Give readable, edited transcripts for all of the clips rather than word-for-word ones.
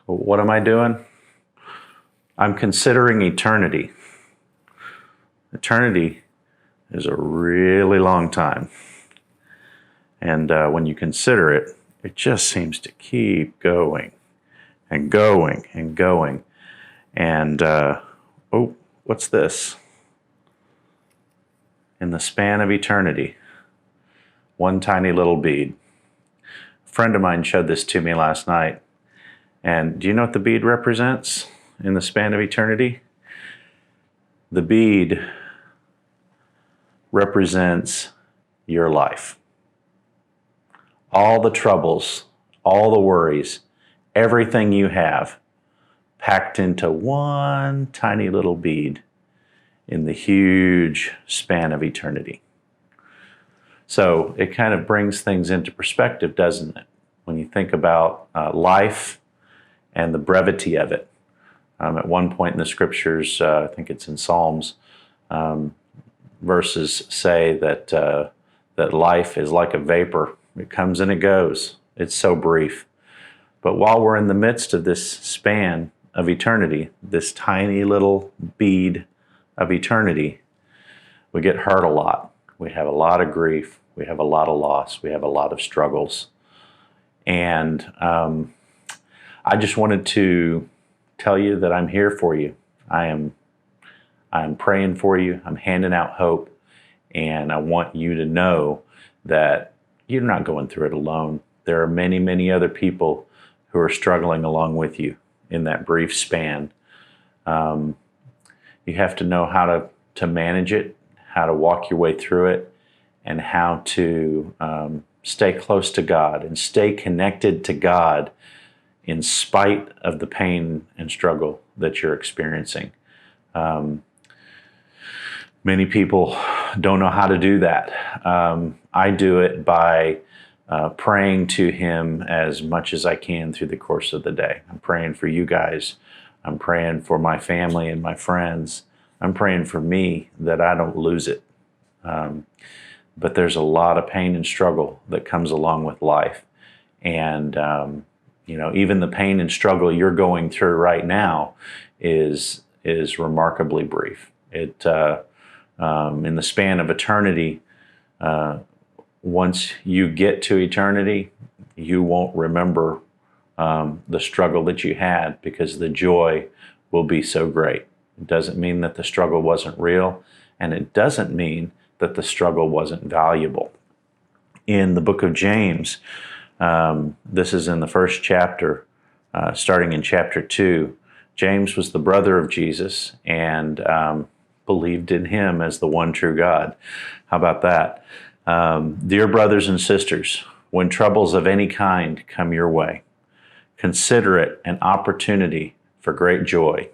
What am I doing? I'm considering eternity. Eternity is a really long time. And when you consider it, it just seems to keep going and going and going. And, oh, what's this? In the span of eternity, one tiny little bead. A friend of mine showed this to me last night. And do you know what the bead represents in the span of eternity? The bead represents your life. All the troubles, all the worries, everything you have packed into one tiny little bead in the huge span of eternity. So it kind of brings things into perspective, doesn't it? When you think about life and the brevity of it. At one point in the scriptures, I think it's in Psalms, verses say that that life is like a vapor. It comes and it goes. It's so brief. But while we're in the midst of this span of eternity, this tiny little bead of eternity, we get hurt a lot. We have a lot of grief. We have a lot of loss. We have a lot of struggles. And I just wanted to tell you that I'm here for you. I'm praying for you. I'm handing out hope. And I want you to know that you're not going through it alone. There are many, many other people who are struggling along with you in that brief span. You have to know how to manage it, how to walk your way through it, and how to stay close to God and stay connected to God in spite of the pain and struggle that you're experiencing. Many people don't know how to do that. I do it by praying to Him as much as I can through the course of the day. I'm praying for you guys. I'm praying for my family and my friends. I'm praying for me that I don't lose it. But there's a lot of pain and struggle that comes along with life. And even the pain and struggle you're going through right now is remarkably brief. It in the span of eternity, once you get to eternity, you won't remember the struggle that you had because the joy will be so great. It doesn't mean that the struggle wasn't real, and it doesn't mean that the struggle wasn't valuable. In the book of James, this is in the first chapter, starting in chapter 2. James was the brother of Jesus and believed in Him as the one true God. How about that? Dear brothers and sisters, when troubles of any kind come your way, consider it an opportunity for great joy.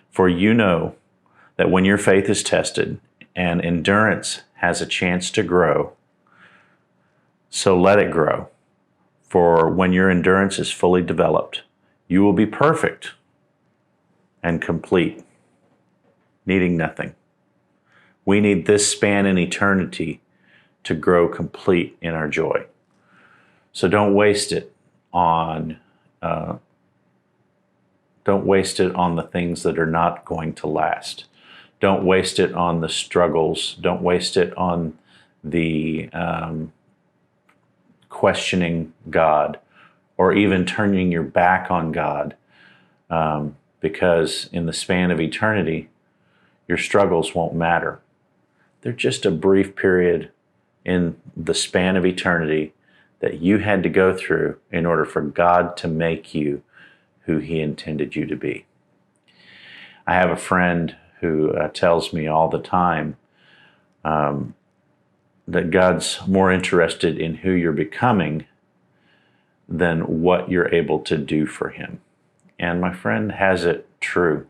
For you know that when your faith is tested and endurance has a chance to grow, so let it grow. For when your endurance is fully developed, you will be perfect and complete, needing nothing. We need this span in eternity to grow complete in our joy. So don't waste it on the things that are not going to last. Don't waste it on the struggles. Don't waste it on the questioning God or even turning your back on God, because in the span of eternity, your struggles won't matter. They're just a brief period in the span of eternity that you had to go through in order for God to make you who He intended you to be. I have a friend who tells me all the time that God's more interested in who you're becoming than what you're able to do for Him. And my friend has it true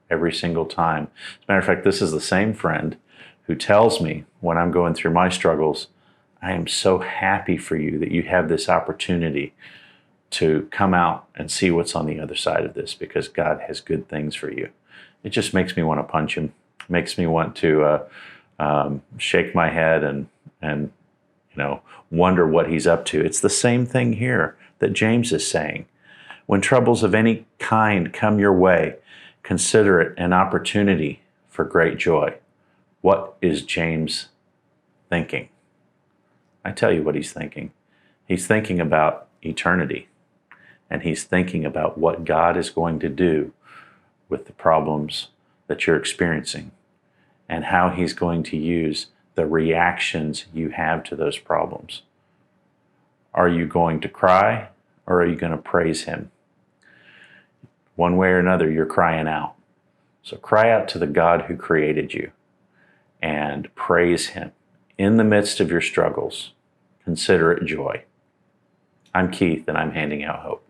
every single time. As a matter of fact, this is the same friend who tells me when I'm going through my struggles, I am so happy for you that you have this opportunity to come out and see what's on the other side of this, because God has good things for you. It just makes me want to punch him. Makes me want to shake my head and wonder what he's up to. It's the same thing here that James is saying. When troubles of any kind come your way, consider it an opportunity for great joy. What is James thinking? I tell you what he's thinking. He's thinking about eternity, and he's thinking about what God is going to do with the problems that you're experiencing and how he's going to use the reactions you have to those problems. Are you going to cry, or are you going to praise him? One way or another, you're crying out. So cry out to the God who created you and praise him in the midst of your struggles. Consider it joy. I'm Keith, and I'm handing out hope.